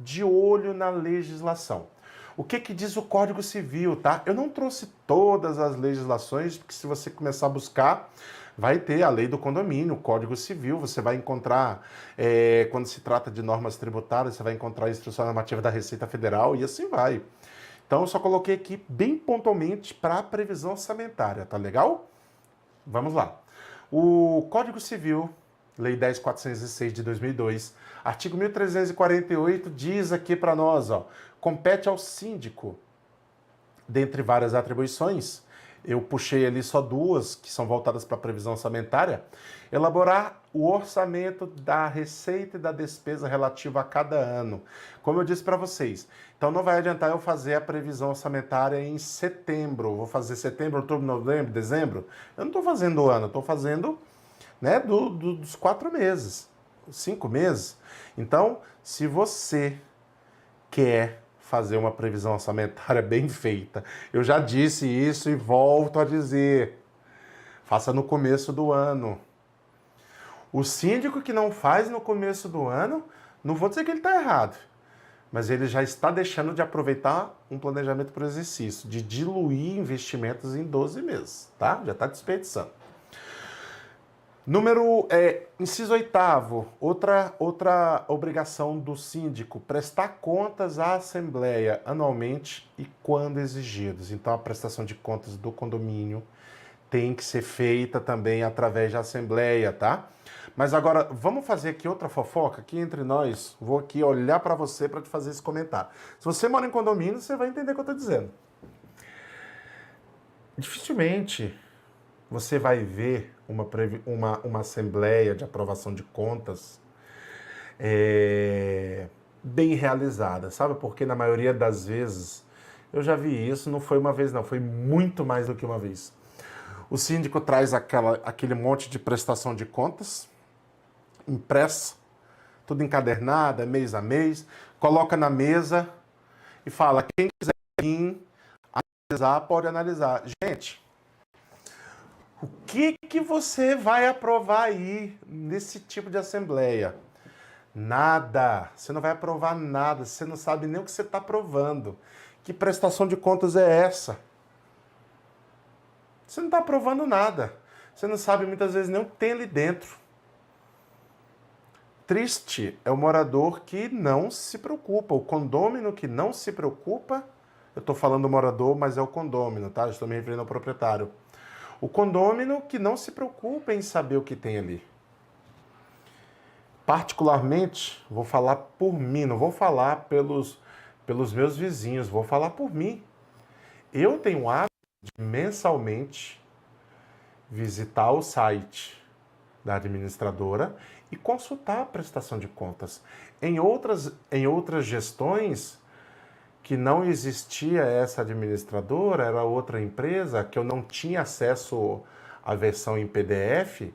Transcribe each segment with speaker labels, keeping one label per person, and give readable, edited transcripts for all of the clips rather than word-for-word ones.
Speaker 1: de olho na legislação. O que diz o Código Civil, tá? Eu não trouxe todas as legislações, porque se você começar a buscar, vai ter a lei do condomínio, o Código Civil, você vai encontrar, quando se trata de normas tributárias, você vai encontrar a Instrução Normativa da Receita Federal e assim vai. Então, eu só coloquei aqui bem pontualmente para a previsão orçamentária, tá legal? Vamos lá. O Código Civil, Lei 10.406 de 2002, artigo 1348, diz aqui para nós, ó, compete ao síndico, dentre várias atribuições, eu puxei ali só duas, que são voltadas para a previsão orçamentária, elaborar o orçamento da receita e da despesa relativa a cada ano. Como eu disse para vocês, então não vai adiantar eu fazer a previsão orçamentária em setembro. Vou fazer setembro, outubro, novembro, dezembro. Eu não estou fazendo o ano, eu estou fazendo, né, dos 4 meses, 5 meses. Então, se você quer fazer uma previsão orçamentária bem feita, eu já disse isso e volto a dizer, faça no começo do ano. O síndico que não faz no começo do ano, não vou dizer que ele está errado, mas ele já está deixando de aproveitar um planejamento para o exercício, de diluir investimentos em 12 meses, tá? Já está desperdiçando. Inciso 8º, outra obrigação do síndico, prestar contas à Assembleia anualmente e quando exigidos. Então, a prestação de contas do condomínio tem que ser feita também através da Assembleia, tá? Mas agora, vamos fazer aqui outra fofoca, aqui entre nós, vou aqui olhar para você para te fazer esse comentário. Se você mora em condomínio, você vai entender o que eu estou dizendo. Dificilmente você vai ver uma assembleia de aprovação de contas bem realizada, sabe? Porque na maioria das vezes, eu já vi isso, não foi uma vez não, foi muito mais do que uma vez. O síndico traz aquele monte de prestação de contas, impressa, tudo encadernada, mês a mês, coloca na mesa e fala, quem quiser vir analisar, pode analisar. Gente, o que você vai aprovar aí nesse tipo de assembleia? Nada. Você não vai aprovar nada. Você não sabe nem o que você está aprovando. Que prestação de contas é essa? Você não está aprovando nada. Você não sabe muitas vezes nem o que tem ali dentro. Triste é o morador que não se preocupa. O condômino que não se preocupa. Eu estou falando do morador, mas é o condômino, tá? Eu estou me referindo ao proprietário. O condômino que não se preocupa em saber o que tem ali. Particularmente, vou falar por mim, não vou falar pelos meus vizinhos, vou falar por mim. Eu tenho o hábito de mensalmente visitar o site da administradora e consultar a prestação de contas. Em outras gestões, que não existia essa administradora, era outra empresa, que eu não tinha acesso à versão em PDF,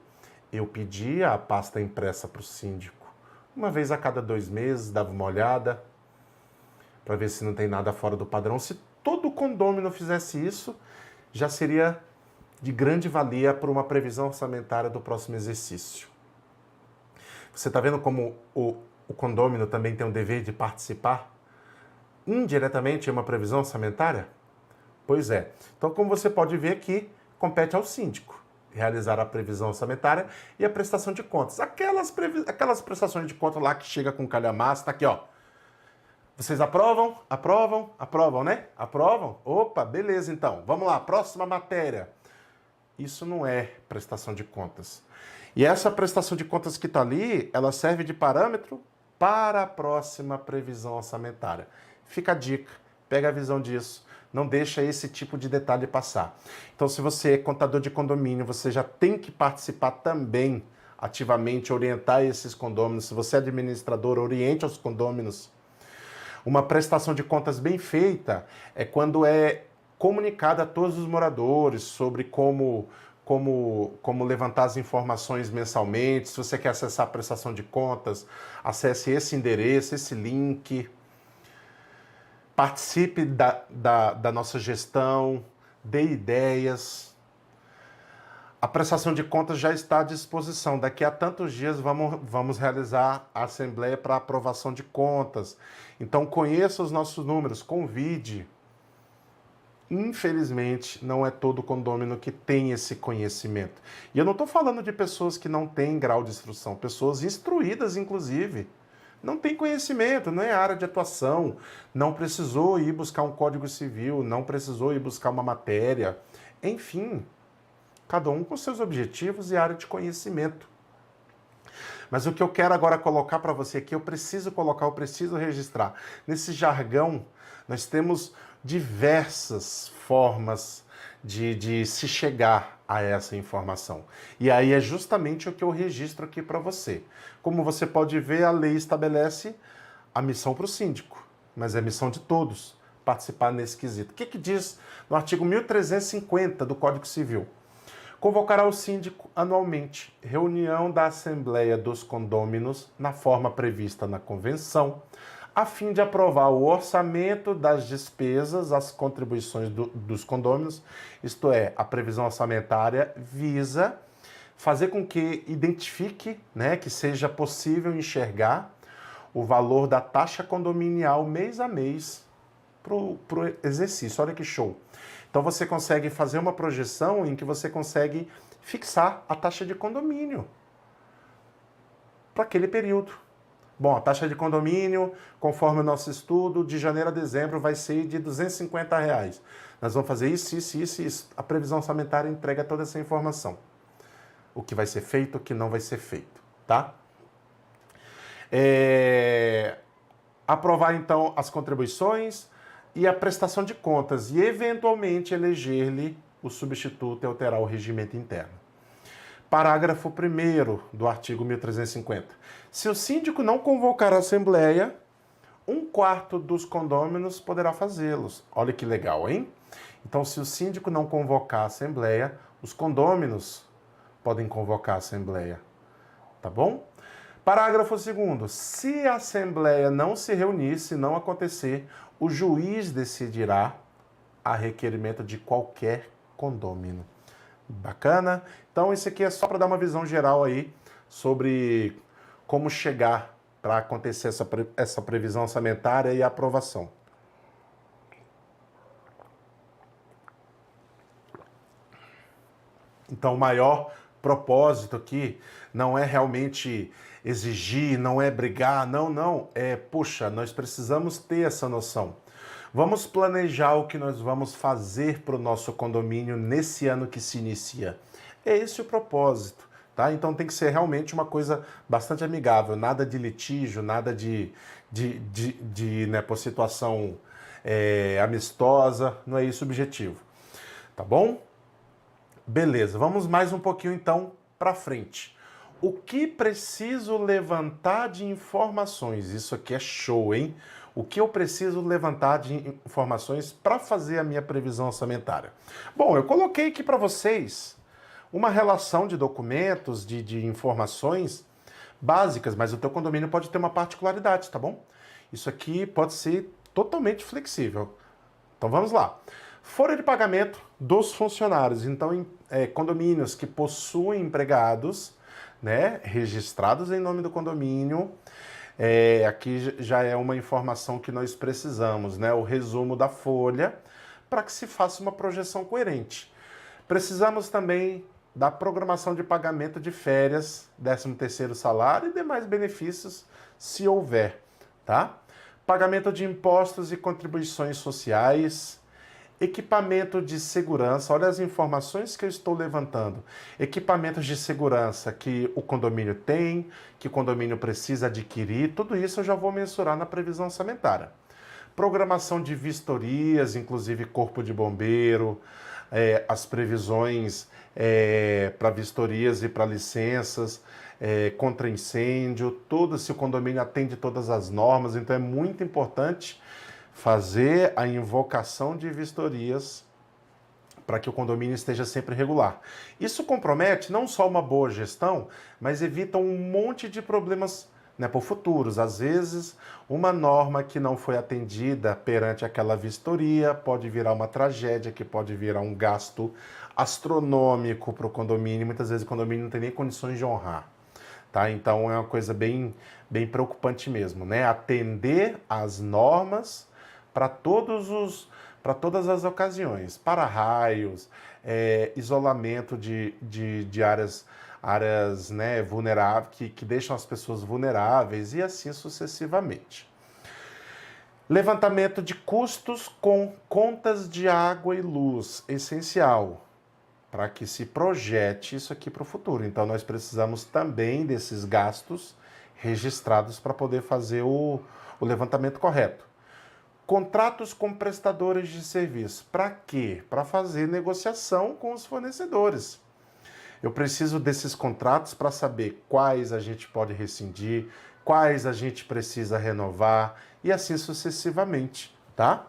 Speaker 1: eu pedia a pasta impressa para o síndico. Uma vez a cada 2 meses, dava uma olhada, para ver se não tem nada fora do padrão. Se todo condomínio fizesse isso, já seria de grande valia para uma previsão orçamentária do próximo exercício. Você está vendo como o condomínio também tem o dever de participar indiretamente em uma previsão orçamentária? Pois é. Então, como você pode ver aqui, compete ao síndico realizar a previsão orçamentária e a prestação de contas. Aquelas prestações de contas lá que chega com calhamaço, tá aqui, ó. Vocês aprovam? Aprovam? Aprovam, né? Aprovam? Opa, beleza então. Vamos lá, próxima matéria. Isso não é prestação de contas. E essa prestação de contas que está ali, ela serve de parâmetro para a próxima previsão orçamentária. Fica a dica, pega a visão disso, não deixa esse tipo de detalhe passar. Então, se você é contador de condomínio, você já tem que participar também ativamente, orientar esses condôminos. Se você é administrador, oriente os condôminos. Uma prestação de contas bem feita é quando é comunicada a todos os moradores sobre como levantar as informações mensalmente. Se você quer acessar a prestação de contas, acesse esse endereço, esse link. Participe da nossa gestão, dê ideias. A prestação de contas já está à disposição. Daqui a tantos dias vamos realizar a assembleia para aprovação de contas. Então conheça os nossos números, convide. Infelizmente, não é todo condômino que tem esse conhecimento. E eu não estou falando de pessoas que não têm grau de instrução, pessoas instruídas, inclusive. Não tem conhecimento, não é área de atuação, não precisou ir buscar um código civil, não precisou ir buscar uma matéria. Enfim, cada um com seus objetivos e área de conhecimento. Mas o que eu quero agora colocar para você aqui, eu preciso registrar. Nesse jargão, nós temos diversas formas de se chegar a essa informação. E aí é justamente o que eu registro aqui para você. Como você pode ver, a lei estabelece a missão para o síndico, mas é missão de todos participar nesse quesito. O que diz no artigo 1350 do Código Civil? Convocará o síndico anualmente reunião da Assembleia dos Condôminos na forma prevista na Convenção, a fim de aprovar o orçamento das despesas, as contribuições dos condôminos, isto é, a previsão orçamentária visa fazer com que identifique, que seja possível enxergar o valor da taxa condominial mês a mês para o exercício. Olha que show! Então você consegue fazer uma projeção em que você consegue fixar a taxa de condomínio para aquele período. Bom, a taxa de condomínio, conforme o nosso estudo, de janeiro a dezembro vai ser de R$250. Nós vamos fazer isso, isso, isso, isso. A previsão orçamentária entrega toda essa informação. O que vai ser feito, o que não vai ser feito, tá? Aprovar, então, as contribuições e a prestação de contas e, eventualmente, eleger-lhe o substituto e alterar o regimento interno. Parágrafo 1º do artigo 1350. Se o síndico não convocar a assembleia, 1/4 dos condôminos poderá fazê-los. Olha que legal, hein? Então, se o síndico não convocar a assembleia, os condôminos podem convocar a assembleia. Tá bom? Parágrafo 2º. Se a assembleia não se reunir, se não acontecer, o juiz decidirá a requerimento de qualquer condômino. Bacana? Então, esse aqui é só para dar uma visão geral aí sobre como chegar para acontecer essa previsão orçamentária e aprovação. Então, o maior propósito aqui não é realmente exigir, não é brigar, não. Poxa, nós precisamos ter essa noção. Vamos planejar o que nós vamos fazer para o nosso condomínio nesse ano que se inicia. É esse o propósito, tá? Então tem que ser realmente uma coisa bastante amigável, nada de litígio, nada por situação amistosa, não é isso o objetivo, tá bom? Beleza, vamos mais um pouquinho então para frente. O que preciso levantar de informações? Isso aqui é show, hein? O que eu preciso levantar de informações para fazer a minha previsão orçamentária? Bom, eu coloquei aqui para vocês uma relação de documentos, de informações básicas, mas o teu condomínio pode ter uma particularidade, tá bom? Isso aqui pode ser totalmente flexível. Então vamos lá. Folha de pagamento dos funcionários. Então, condomínios que possuem empregados, registrados em nome do condomínio, aqui já é uma informação que nós precisamos, o resumo da folha, para que se faça uma projeção coerente. Precisamos também da programação de pagamento de férias, 13º salário e demais benefícios, se houver, tá? Pagamento de impostos e contribuições sociais, equipamento de segurança, olha as informações que eu estou levantando. Equipamentos de segurança que o condomínio tem, que o condomínio precisa adquirir, tudo isso eu já vou mensurar na previsão orçamentária. Programação de vistorias, inclusive corpo de bombeiro, as previsões para vistorias e para licenças, contra incêndio, tudo, se o condomínio atende todas as normas, então é muito importante fazer a invocação de vistorias para que o condomínio esteja sempre regular. Isso compromete não só uma boa gestão, mas evita um monte de problemas né, por futuros. Às vezes, uma norma que não foi atendida perante aquela vistoria pode virar uma tragédia, que pode virar um gasto astronômico para o condomínio. Muitas vezes o condomínio não tem nem condições de honrar. Tá? Então é uma coisa bem preocupante mesmo, né? Atender às normas para todas as ocasiões, para-raios, isolamento de áreas né, vulneráveis, que deixam as pessoas vulneráveis e assim sucessivamente. Levantamento de custos com contas de água e luz, essencial, para que se projete isso aqui para o futuro. Então, nós precisamos também desses gastos registrados para poder fazer o levantamento correto. Contratos com prestadores de serviço. Para quê? Para fazer negociação com os fornecedores. Eu preciso desses contratos para saber quais a gente pode rescindir, quais a gente precisa renovar e assim sucessivamente, tá?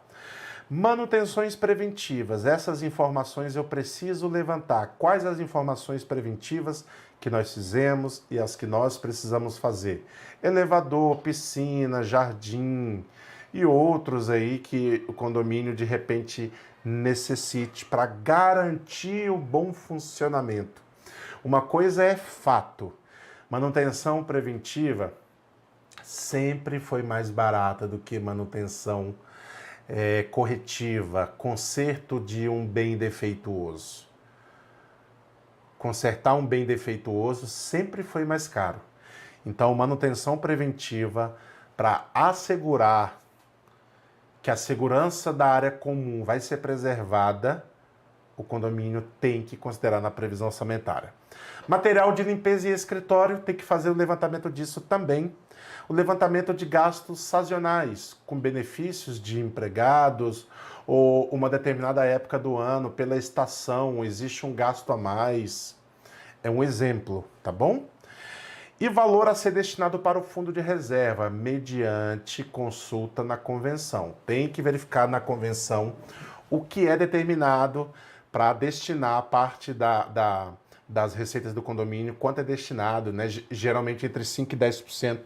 Speaker 1: Manutenções preventivas, essas informações eu preciso levantar. Quais as informações preventivas que nós fizemos e as que nós precisamos fazer? Elevador, piscina, jardim e outros aí que o condomínio de repente necessite para garantir o bom funcionamento. Uma coisa é fato, manutenção preventiva sempre foi mais barata do que manutenção corretiva, conserto de um bem defeituoso. Consertar um bem defeituoso sempre foi mais caro. Então, manutenção preventiva para assegurar que a segurança da área comum vai ser preservada, o condomínio tem que considerar na previsão orçamentária. Material de limpeza e escritório, tem que fazer o levantamento disso também. O levantamento de gastos sazonais, com benefícios de empregados, ou uma determinada época do ano, pela estação, existe um gasto a mais. É um exemplo, tá bom? E valor a ser destinado para o fundo de reserva, mediante consulta na convenção. Tem que verificar na convenção o que é determinado para destinar a parte das receitas do condomínio, quanto é destinado, né? Geralmente entre 5% e 10%,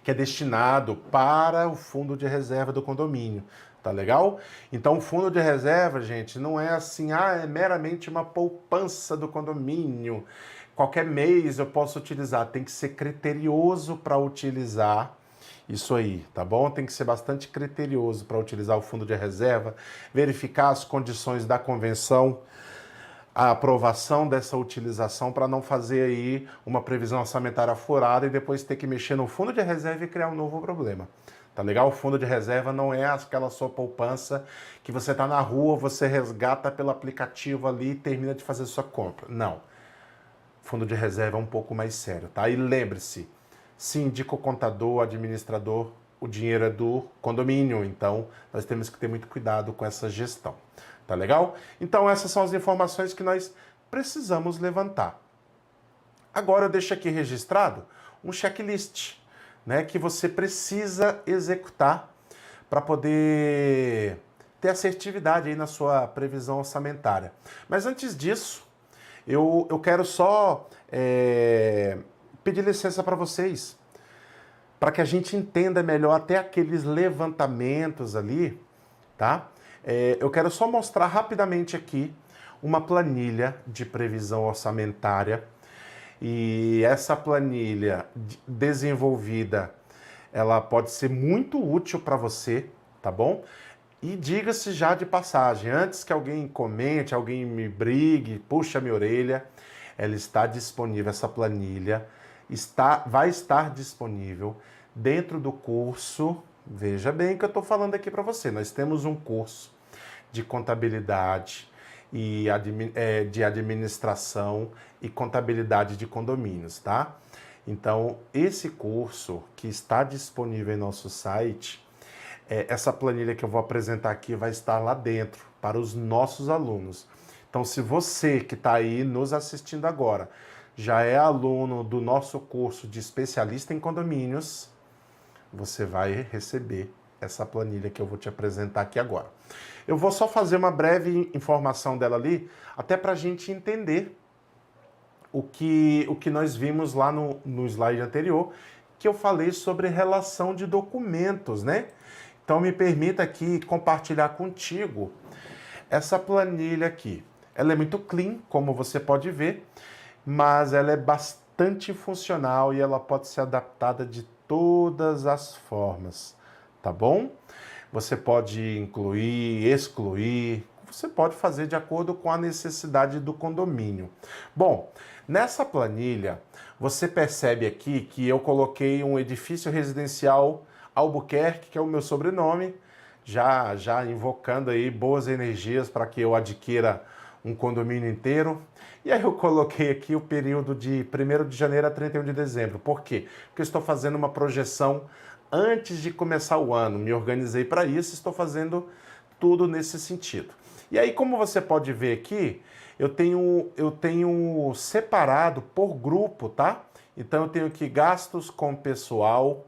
Speaker 1: que é destinado para o fundo de reserva do condomínio. Tá legal? Então, o fundo de reserva, gente, não é assim, é meramente uma poupança do condomínio. Qualquer mês eu posso utilizar. Tem que ser criterioso para utilizar isso aí, tá bom? Tem que ser bastante criterioso para utilizar o fundo de reserva, verificar as condições da convenção, a aprovação dessa utilização, para não fazer aí uma previsão orçamentária furada e depois ter que mexer no fundo de reserva e criar um novo problema. Tá legal? O fundo de reserva não é aquela sua poupança que você tá na rua, você resgata pelo aplicativo ali e termina de fazer sua compra. Não. Fundo de reserva é um pouco mais sério, tá? E lembre-se, síndico, contador, administrador, o dinheiro é do condomínio, então nós temos que ter muito cuidado com essa gestão. Tá legal? Então essas são as informações que nós precisamos levantar. Agora eu deixo aqui registrado um checklist, né, que você precisa executar para poder ter assertividade aí na sua previsão orçamentária. Mas antes disso, eu quero só pedir licença para vocês, para que a gente entenda melhor até aqueles levantamentos ali, tá? Eu quero só mostrar rapidamente aqui uma planilha de previsão orçamentária. E essa planilha desenvolvida, ela pode ser muito útil para você, tá bom? E diga-se já de passagem, antes que alguém comente, alguém me brigue, puxa minha orelha, ela está disponível, essa planilha vai estar disponível dentro do curso. Veja bem o que eu estou falando aqui para você. Nós temos um curso de contabilidade e de administração e contabilidade de condomínios, tá? Então, esse curso que está disponível em nosso site, essa planilha que eu vou apresentar aqui vai estar lá dentro para os nossos alunos. Então, se você que está aí nos assistindo agora já é aluno do nosso curso de especialista em condomínios, você vai receber essa planilha que eu vou te apresentar aqui agora. Eu vou só fazer uma breve informação dela ali, até para a gente entender o que nós vimos lá no slide anterior, que eu falei sobre relação de documentos, né? Então me permita aqui compartilhar contigo essa planilha aqui. Ela é muito clean, como você pode ver, mas ela é bastante funcional e ela pode ser adaptada de todas as formas, tá bom? Você pode incluir, excluir, você pode fazer de acordo com a necessidade do condomínio. Bom, nessa planilha, você percebe aqui que eu coloquei um edifício residencial Albuquerque, que é o meu sobrenome, já invocando aí boas energias para que eu adquira um condomínio inteiro. E aí eu coloquei aqui o período de 1º de janeiro a 31 de dezembro. Por quê? Porque eu estou fazendo uma projeção antes de começar o ano. Me organizei para isso, estou fazendo tudo nesse sentido. E aí, como você pode ver aqui, eu tenho separado por grupo, tá? Então eu tenho aqui gastos com pessoal,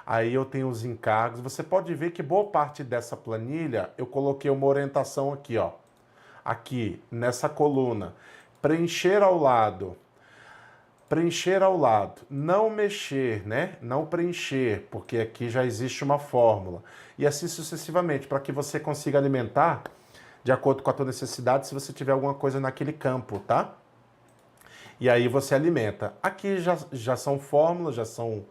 Speaker 1: aí eu tenho os encargos. Você pode ver que boa parte dessa planilha eu coloquei uma orientação aqui, ó. Aqui, nessa coluna. Preencher ao lado. Preencher ao lado. Não mexer, né? Não preencher, porque aqui já existe uma fórmula. E assim sucessivamente, para que você consiga alimentar de acordo com a tua necessidade, se você tiver alguma coisa naquele campo, tá? E aí você alimenta. Aqui já são fórmulas, já são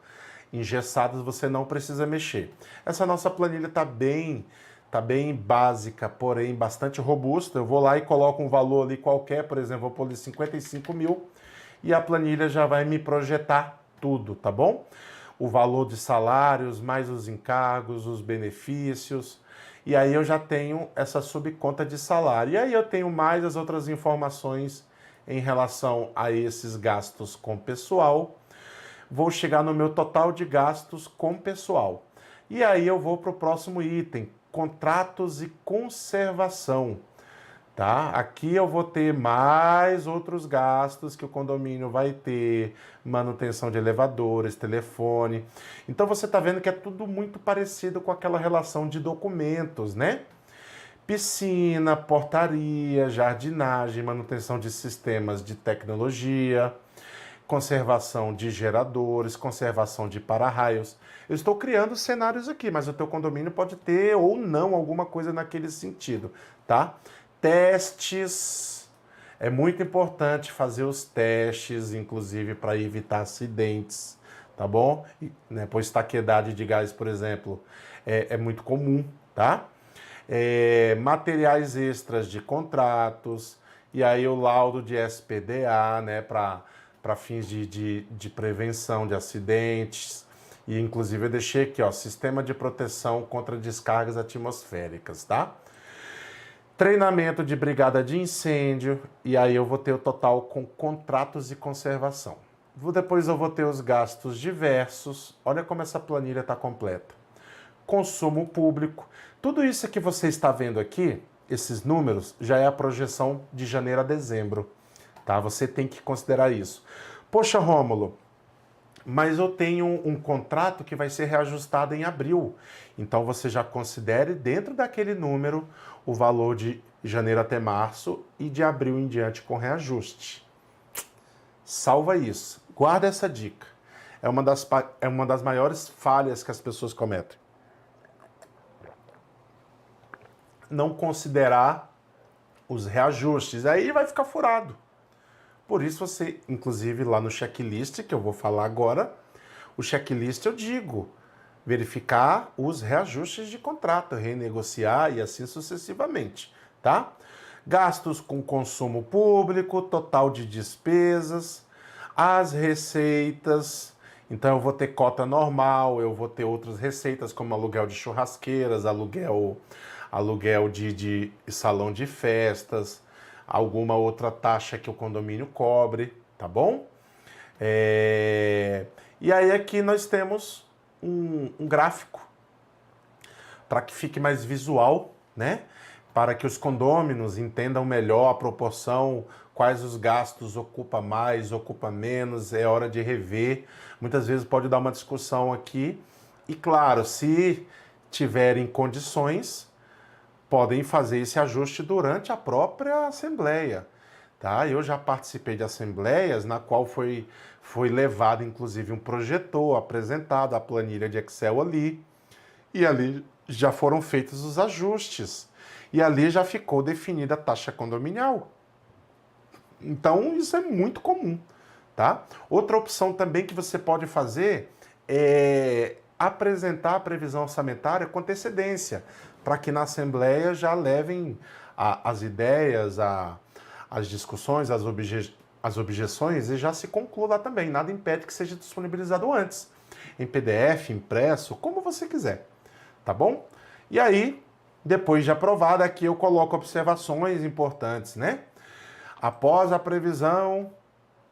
Speaker 1: engessadas, você não precisa mexer. Essa nossa planilha tá bem básica, porém bastante robusta. Eu vou lá e coloco um valor ali qualquer, por exemplo, vou pôr ali 55 mil e a planilha já vai me projetar tudo, tá bom? O valor de salários, mais os encargos, os benefícios. E aí eu já tenho essa subconta de salário. E aí eu tenho mais as outras informações em relação a esses gastos com pessoal. Vou chegar no meu total de gastos com pessoal. E aí eu vou para o próximo item, contratos e conservação. Tá? Aqui eu vou ter mais outros gastos que o condomínio vai ter, manutenção de elevadores, telefone. Então você está vendo que é tudo muito parecido com aquela relação de documentos, né? Piscina, portaria, jardinagem, manutenção de sistemas de tecnologia, conservação de geradores, conservação de para-raios. Eu estou criando cenários aqui, mas o teu condomínio pode ter ou não alguma coisa naquele sentido, tá? Testes, é muito importante fazer os testes, inclusive para evitar acidentes, tá bom? Né, pois taquedade de gás, por exemplo, é muito comum, tá? Materiais extras de contratos, e aí o laudo de SPDA, né, para fins de prevenção de acidentes, e inclusive eu deixei aqui, ó, sistema de proteção contra descargas atmosféricas, tá? Treinamento de brigada de incêndio, e aí eu vou ter o total com contratos e conservação. Depois eu vou ter os gastos diversos, olha como essa planilha está completa. Consumo público, tudo isso que você está vendo aqui, esses números, já é a projeção de janeiro a dezembro, tá? Você tem que considerar isso. Poxa, Rômulo, mas eu tenho um contrato que vai ser reajustado em abril. Então você já considere dentro daquele número o valor de janeiro até março e de abril em diante com reajuste. Salva isso. Guarda essa dica. É uma das maiores falhas que as pessoas cometem. Não considerar os reajustes. Aí vai ficar furado. Por isso você, inclusive lá no checklist, que eu vou falar agora, o checklist eu digo, verificar os reajustes de contrato, renegociar e assim sucessivamente, tá? Gastos com consumo público, total de despesas, as receitas, então eu vou ter cota normal, eu vou ter outras receitas como aluguel de churrasqueiras, aluguel de salão de festas, alguma outra taxa que o condomínio cobre, tá bom? E aí aqui nós temos um gráfico para que fique mais visual, né? Para que os condôminos entendam melhor a proporção, quais os gastos ocupa mais, ocupa menos, é hora de rever. Muitas vezes pode dar uma discussão aqui. E claro, se tiverem condições, podem fazer esse ajuste durante a própria assembleia, tá? Eu já participei de assembleias na qual foi levado, inclusive, um projetor, apresentado a planilha de Excel ali, e ali já foram feitos os ajustes, e ali já ficou definida a taxa condominial. Então, isso é muito comum, tá? Outra opção também que você pode fazer é apresentar a previsão orçamentária com antecedência, para que na Assembleia já levem as ideias, as discussões, as objeções e já se conclua lá também. Nada impede que seja disponibilizado antes, em PDF, impresso, como você quiser, tá bom? E aí, depois de aprovada, aqui eu coloco observações importantes, né? Após a previsão,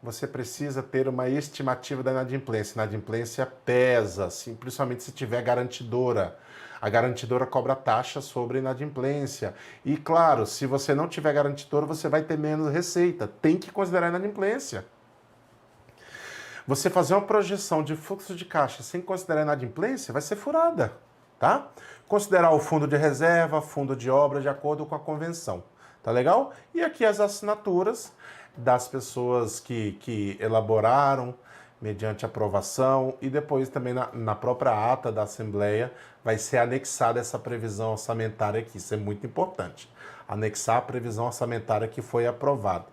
Speaker 1: você precisa ter uma estimativa da inadimplência. Inadimplência pesa, assim, principalmente se tiver garantidora. A garantidora cobra taxa sobre inadimplência. E, claro, se você não tiver garantidora, você vai ter menos receita. Tem que considerar a inadimplência. Você fazer uma projeção de fluxo de caixa sem considerar a inadimplência vai ser furada, tá? Considerar o fundo de reserva, fundo de obra, de acordo com a convenção. Tá legal? E aqui as assinaturas das pessoas que elaboraram mediante aprovação e depois também na própria ata da Assembleia vai ser anexada essa previsão orçamentária aqui. Isso é muito importante. Anexar a previsão orçamentária que foi aprovada.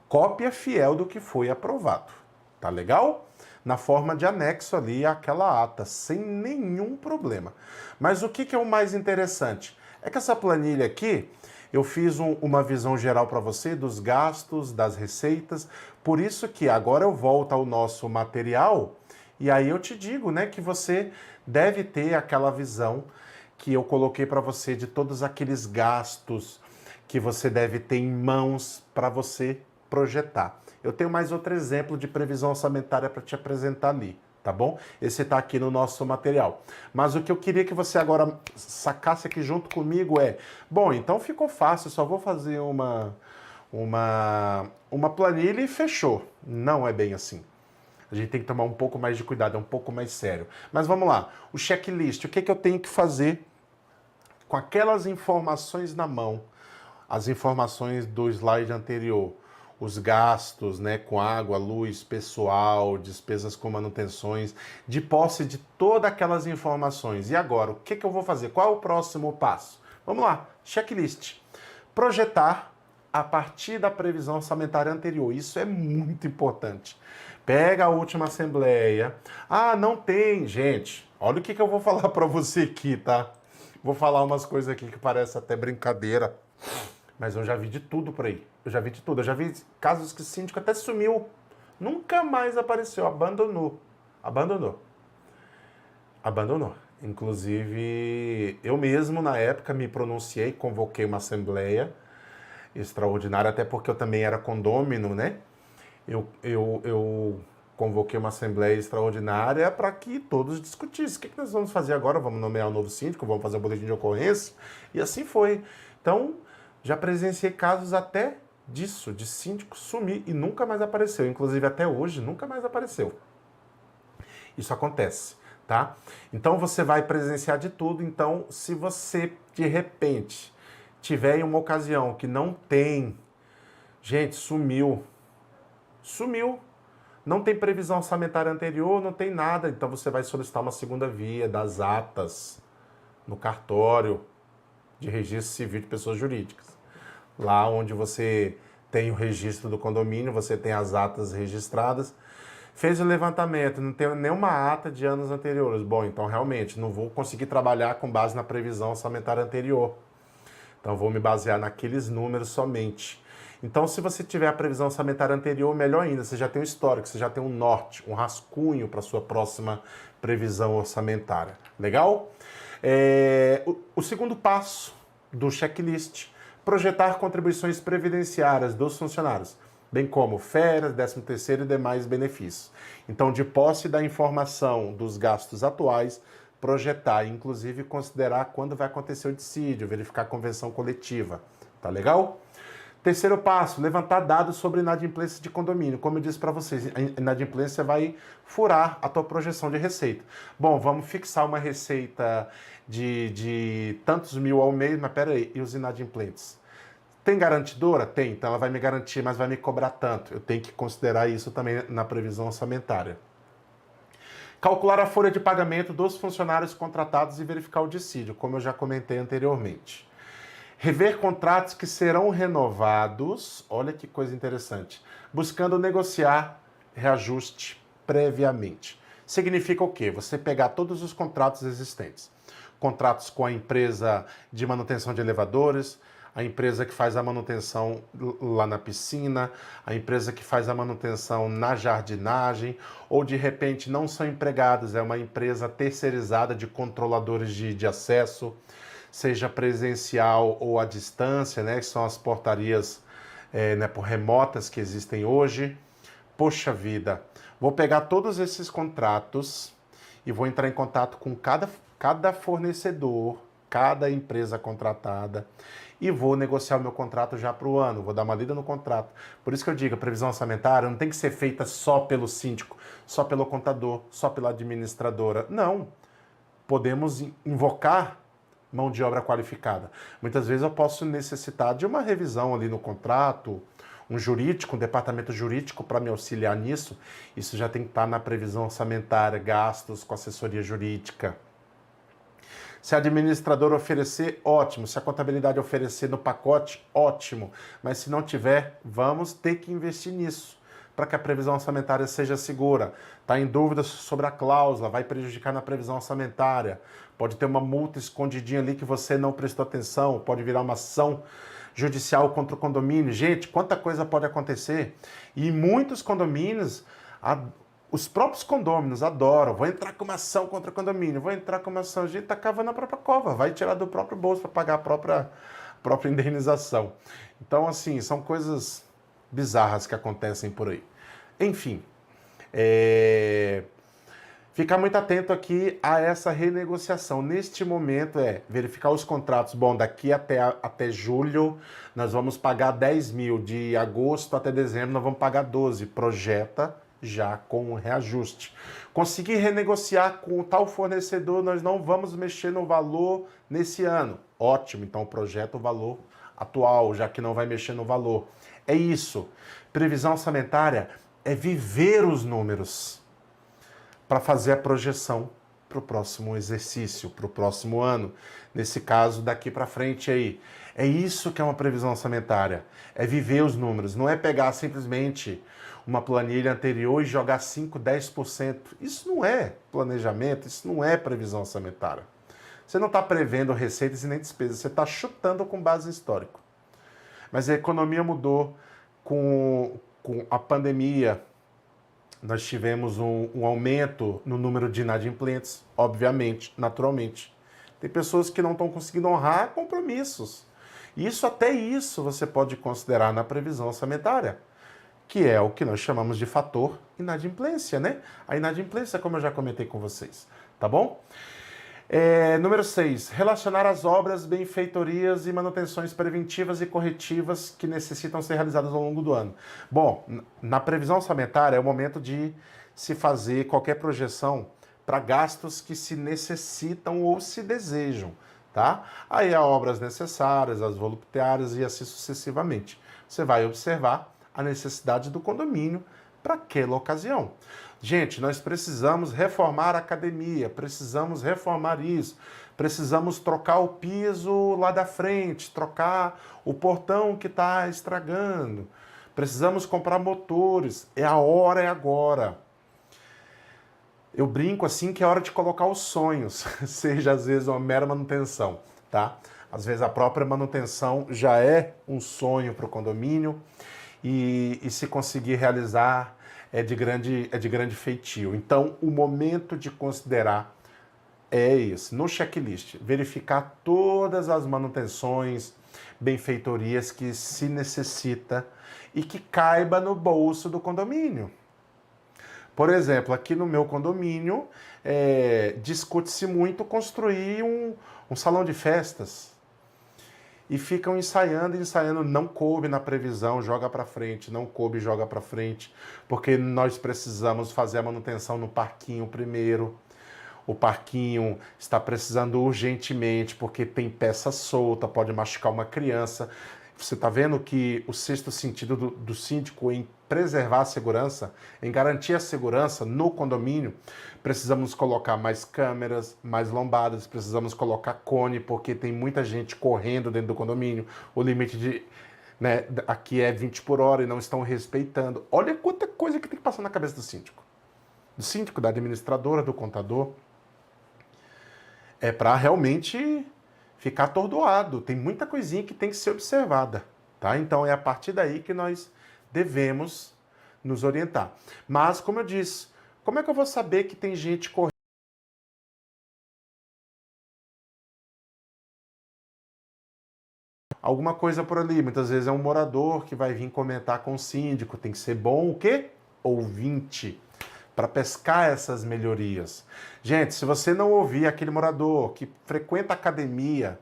Speaker 1: Cópia fiel do que foi aprovado. Tá legal? Na forma de anexo ali àquela ata, sem nenhum problema. Mas o que é o mais interessante? É que essa planilha aqui, eu fiz uma visão geral para você dos gastos, das receitas, por isso que agora eu volto ao nosso material e aí eu te digo, né, que você deve ter aquela visão que eu coloquei para você de todos aqueles gastos que você deve ter em mãos para você projetar. Eu tenho mais outro exemplo de previsão orçamentária para te apresentar ali, tá bom? Esse está aqui no nosso material. Mas o que eu queria que você agora sacasse aqui junto comigo é, bom, então ficou fácil, só vou fazer uma planilha e fechou. Não é bem assim. A gente tem que tomar um pouco mais de cuidado, é um pouco mais sério. Mas vamos lá, o checklist, o que eu tenho que fazer com aquelas informações na mão, as informações do slide anterior, os gastos, né, com água, luz, pessoal, despesas com manutenções, de posse de todas aquelas informações. E agora, o que eu vou fazer? Qual é o próximo passo? Vamos lá, checklist. Projetar a partir da previsão orçamentária anterior. Isso é muito importante. Pega a última assembleia. Ah, não tem, gente. Olha o que eu vou falar para você aqui, tá? Vou falar umas coisas aqui que parece até brincadeira. Mas eu já vi de tudo por aí. Eu já vi de tudo. Eu já vi casos que o síndico até sumiu. Nunca mais apareceu. Abandonou. Inclusive, eu mesmo, na época, me pronunciei, convoquei uma assembleia extraordinária, até porque eu também era condômino, né? Eu convoquei uma assembleia extraordinária para que todos discutissem. O que nós vamos fazer agora? Vamos nomear um novo síndico, vamos fazer um boletim de ocorrência. E assim foi. Então, já presenciei casos até disso, de síndico sumir e nunca mais apareceu. Inclusive, até hoje, nunca mais apareceu. Isso acontece, tá? Então, você vai presenciar de tudo. Então, se você, de repente, tiver em uma ocasião que não tem, gente, sumiu, não tem previsão orçamentária anterior, não tem nada. Então, você vai solicitar uma segunda via das atas no cartório de registro civil de pessoas jurídicas. Lá onde você tem o registro do condomínio, você tem as atas registradas. Fez o levantamento, não tem nenhuma ata de anos anteriores. Bom, então realmente não vou conseguir trabalhar com base na previsão orçamentária anterior. Então vou me basear naqueles números somente. Então, se você tiver a previsão orçamentária anterior, melhor ainda, você já tem um histórico, você já tem um norte, um rascunho para a sua próxima previsão orçamentária. Legal? O segundo passo do checklist, projetar contribuições previdenciárias dos funcionários, bem como férias, 13º e demais benefícios. Então, de posse da informação dos gastos atuais, projetar, inclusive considerar quando vai acontecer o dissídio, verificar a convenção coletiva. Tá legal? Terceiro passo, levantar dados sobre inadimplência de condomínio. Como eu disse para vocês, a inadimplência vai furar a tua projeção de receita. Bom, vamos fixar uma receita de tantos mil ao mês, mas peraí, e os inadimplentes? Tem garantidora? Tem, então ela vai me garantir, mas vai me cobrar tanto. Eu tenho que considerar isso também na previsão orçamentária. Calcular a folha de pagamento dos funcionários contratados e verificar o dissídio, como eu já comentei anteriormente. Rever contratos que serão renovados, olha que coisa interessante, buscando negociar reajuste previamente. Significa o quê? Você pegar todos os contratos existentes. Contratos com a empresa de manutenção de elevadores, a empresa que faz a manutenção lá na piscina, a empresa que faz a manutenção na jardinagem, ou de repente não são empregados, é uma empresa terceirizada de controladores de acesso, seja presencial ou à distância, né, que são as portarias por remotas que existem hoje. Poxa vida, vou pegar todos esses contratos e vou entrar em contato com cada fornecedor, cada empresa contratada e vou negociar o meu contrato já para o ano, vou dar uma lida no contrato. Por isso que eu digo, a previsão orçamentária não tem que ser feita só pelo síndico, só pelo contador, só pela administradora. Não, podemos invocar mão de obra qualificada. Muitas vezes eu posso necessitar de uma revisão ali no contrato, um jurídico, um departamento jurídico para me auxiliar nisso. Isso já tem que estar na previsão orçamentária, gastos com assessoria jurídica. Se a administradora oferecer, ótimo. Se a contabilidade oferecer no pacote, ótimo. Mas se não tiver, vamos ter que investir nisso, para que a previsão orçamentária seja segura. Está em dúvida sobre a cláusula, vai prejudicar na previsão orçamentária. Pode ter uma multa escondidinha ali que você não prestou atenção, pode virar uma ação judicial contra o condomínio. Gente, quanta coisa pode acontecer. E muitos condomínios, os próprios condôminos adoram. Vou entrar com uma ação contra o condomínio, vou entrar com uma ação. A gente está cavando a própria cova, vai tirar do próprio bolso para pagar a própria indenização. Então, assim, são coisas bizarras que acontecem por aí. Enfim, ficar muito atento aqui a essa renegociação. Neste momento verificar os contratos. Bom, daqui até julho nós vamos pagar 10 mil, de agosto até dezembro nós vamos pagar 12. Projeta já com o reajuste. Conseguir renegociar com tal fornecedor, nós não vamos mexer no valor nesse ano. Ótimo, então projeta o valor atual, já que não vai mexer no valor. É isso. Previsão orçamentária é viver os números para fazer a projeção para o próximo exercício, para o próximo ano. Nesse caso, daqui para frente aí. É isso que é uma previsão orçamentária. É viver os números. Não é pegar simplesmente uma planilha anterior e jogar 5%, 10%. Isso não é planejamento, isso não é previsão orçamentária. Você não está prevendo receitas e nem despesas, você está chutando com base histórica. Mas a economia mudou com a pandemia. Nós tivemos um aumento no número de inadimplentes, obviamente, naturalmente. Tem pessoas que não estão conseguindo honrar compromissos. Até isso você pode considerar na previsão orçamentária, que é o que nós chamamos de fator inadimplência, né? A inadimplência, como eu já comentei com vocês, tá bom? Número 6, relacionar as obras, benfeitorias e manutenções preventivas e corretivas que necessitam ser realizadas ao longo do ano. Bom, na previsão orçamentária é o momento de se fazer qualquer projeção para gastos que se necessitam ou se desejam, tá? Aí há obras necessárias, as voluptuárias e assim sucessivamente. Você vai observar a necessidade do condomínio para aquela ocasião. Gente, nós precisamos reformar a academia, precisamos reformar isso, precisamos trocar o piso lá da frente, trocar o portão que está estragando, precisamos comprar motores, a hora é agora. Eu brinco assim que é hora de colocar os sonhos, seja às vezes uma mera manutenção, tá? Às vezes a própria manutenção já é um sonho para o condomínio e se conseguir realizar é de grande feitio. Então, o momento de considerar é esse, no checklist, verificar todas as manutenções, benfeitorias que se necessita e que caiba no bolso do condomínio. Por exemplo, aqui no meu condomínio, discute-se muito construir um salão de festas. E ficam ensaiando, não coube na previsão, joga para frente, não coube, joga para frente, porque nós precisamos fazer a manutenção no parquinho primeiro. O parquinho está precisando urgentemente, porque tem peça solta, pode machucar uma criança. Você está vendo que o sexto sentido do síndico em preservar a segurança, em garantir a segurança no condomínio, precisamos colocar mais câmeras, mais lombadas, precisamos colocar cone, porque tem muita gente correndo dentro do condomínio, o limite de, né, aqui é 20 por hora e não estão respeitando. Olha quanta coisa que tem que passar na cabeça do síndico, da administradora, do contador. É para realmente ficar atordoado. Tem muita coisinha que tem que ser observada, tá? Então é a partir daí que nós devemos nos orientar. Mas, como eu disse, como é que eu vou saber que tem gente correndo? Alguma coisa por ali. Muitas vezes é um morador que vai vir comentar com o síndico. Tem que ser bom o quê? Ouvinte. Para pescar essas melhorias. Gente, se você não ouvir aquele morador que frequenta academia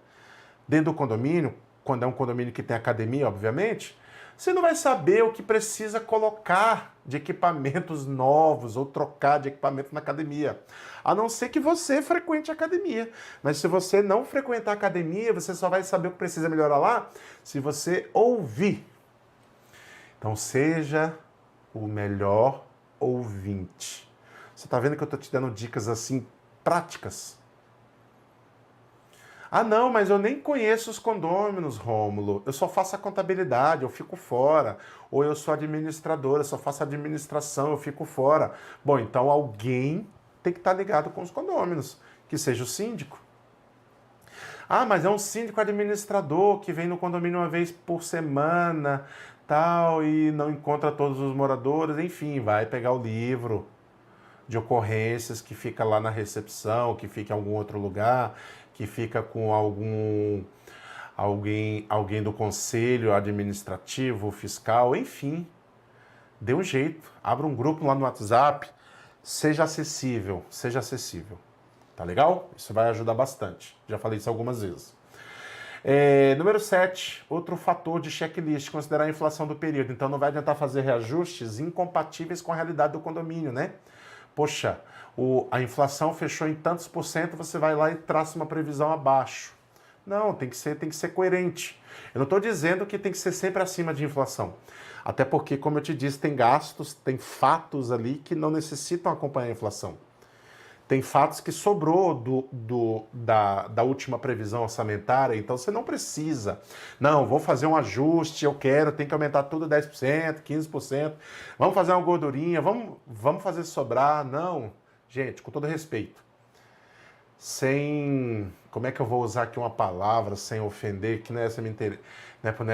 Speaker 1: dentro do condomínio, quando é um condomínio que tem academia, obviamente, você não vai saber o que precisa colocar de equipamentos novos ou trocar de equipamento na academia. A não ser que você frequente a academia. Mas se você não frequentar a academia, você só vai saber o que precisa melhorar lá se você ouvir. Então seja o melhor ouvinte. Você está vendo que eu estou te dando dicas assim práticas? Ah, não, mas eu nem conheço os condôminos, Rômulo. Eu só faço a contabilidade, eu fico fora. Ou eu sou administradora, eu só faço administração, eu fico fora. Bom, então alguém tem que estar ligado com os condôminos, que seja o síndico. Ah, mas é um síndico administrador que vem no condomínio uma vez por semana, tal, e não encontra todos os moradores. Enfim, vai pegar o livro de ocorrências que fica lá na recepção, que fica em algum outro lugar, que fica com alguém do conselho administrativo, fiscal, enfim. Dê um jeito, abra um grupo lá no WhatsApp, seja acessível, seja acessível. Tá legal? Isso vai ajudar bastante. Já falei isso algumas vezes. Número 7, outro fator de checklist, considerar a inflação do período. Então não vai adiantar fazer reajustes incompatíveis com a realidade do condomínio, né? Poxa, a inflação fechou em tantos por cento, você vai lá e traça uma previsão abaixo. Não, tem que ser coerente. Eu não estou dizendo que tem que ser sempre acima de inflação. Até porque, como eu te disse, tem gastos, tem fatos ali que não necessitam acompanhar a inflação. Tem fatos que sobrou da última previsão orçamentária, então você não precisa. Não, vou fazer um ajuste, tem que aumentar tudo 10%, 15%, vamos fazer uma gordurinha, vamos fazer sobrar. Não, gente, com todo respeito. Como é que eu vou usar aqui uma palavra sem ofender, que não é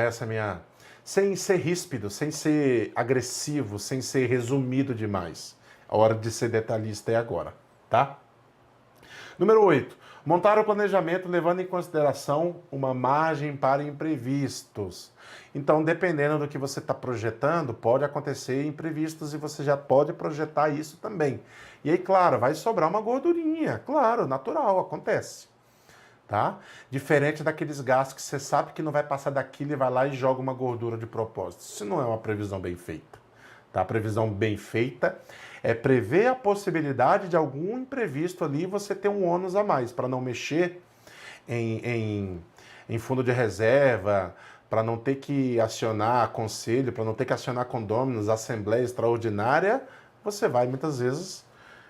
Speaker 1: essa minha... Sem ser ríspido, sem ser agressivo, sem ser resumido demais. A hora de ser detalhista é agora. Tá? Número 8. Montar o planejamento levando em consideração uma margem para imprevistos. Então, dependendo do que você está projetando, pode acontecer imprevistos e você já pode projetar isso também. E aí, claro, vai sobrar uma gordurinha. Claro, natural, acontece. Tá? Diferente daqueles gastos que você sabe que não vai passar daquilo e vai lá e joga uma gordura de propósito. Isso não é uma previsão bem feita. Tá? A previsão bem feita é prever a possibilidade de algum imprevisto ali e você ter um ônus a mais, para não mexer em fundo de reserva, para não ter que acionar conselho, para não ter que acionar condôminos, assembleia extraordinária, você vai muitas vezes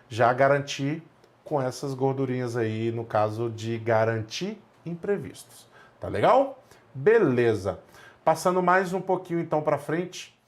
Speaker 1: já garantir com essas gordurinhas aí, no caso de garantir imprevistos. Tá legal? Beleza. Passando mais um pouquinho então para frente,